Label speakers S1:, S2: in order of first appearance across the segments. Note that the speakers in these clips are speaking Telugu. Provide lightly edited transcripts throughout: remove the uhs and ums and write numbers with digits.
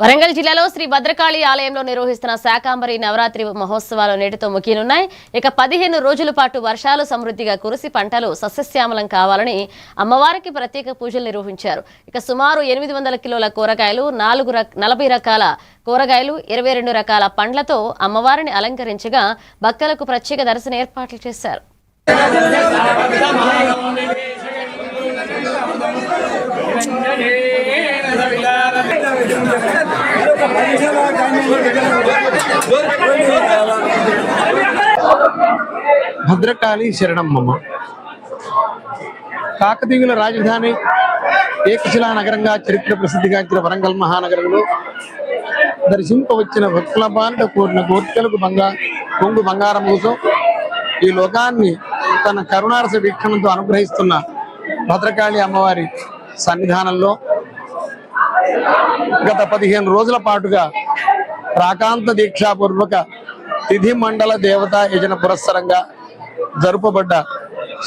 S1: వరంగల్ జిల్లాలో శ్రీ భద్రకాళి ఆలయంలో నిర్వహిస్తున్న శాకాంబరి నవరాత్రి మహోత్సవాలు నేటితో ముగియనున్నాయి. ఇక 15 రోజుల పాటు వర్షాలు సమృద్ధిగా కురిసి పంటలు సస్యశ్యామలం కావాలని అమ్మవారికి ప్రత్యేక పూజలు నిర్వహించారు. ఇక సుమారు 800 కిలోల కూరగాయలు, 40 రకాల కూరగాయలు, 22 రకాల పండ్లతో అమ్మవారిని అలంకరించగా భక్తులకు ప్రత్యేక దర్శన ఏర్పాట్లు చేశారు.
S2: భద్రకాళి శరణమ్మ కాకతీయుల రాజధాని ఏకశిలా నగరంగా చరిత్ర ప్రసిద్ధిగాంచిన వరంగల్ మహానగరంలో దర్శింపవచ్చిన భక్తుల బాంట కోరిన కోరికలకు కొంగు బంగారం కోసం ఈ లోకాన్ని తన కరుణారస వీక్షణంతో అనుగ్రహిస్తున్న భద్రకాళి అమ్మవారి సన్నిధానంలో గత 15 రోజుల పాటుగా ప్రాకాంత దీక్షాపూర్వక తిథి మండల దేవతా యజన పురస్సరంగా జరుపబడ్డ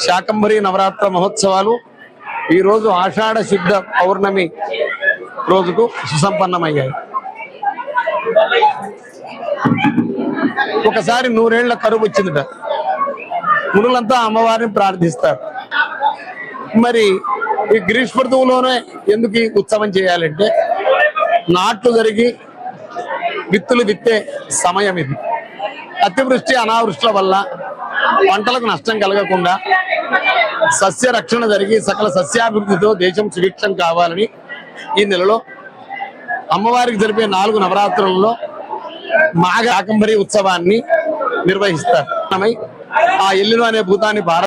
S2: శాకంబరి నవరాత్ర మహోత్సవాలు ఈరోజు ఆషాఢ శుద్ధ పౌర్ణమి రోజుకు సుసంపన్నమయ్యాయి. ఒకసారి 100 ఏళ్ల కరువు వచ్చిందట. మునులంతా అమ్మవారిని ప్రార్థిస్తారు. మరి ఈ గ్రీష్మ ఋతువులోనే ఎందుకు ఈ ఉత్సవం చేయాలంటే నాట్లు జరిగి విత్తులు విత్తే సమయం ఇది. అతివృష్టి అనావృష్టిల వల్ల పంటలకు నష్టం కలగకుండా సస్య రక్షణ జరిగి సకల సస్యాభివృద్ధితో దేశం సుభిక్షం కావాలని ఈ నెలలో అమ్మవారికి జరిపే 4 నవరాత్రులలో మాఘ శాకంబరి ఉత్సవాన్ని నిర్వహిస్తారు. ఆ ఎల్లును అనే భూతాన్ని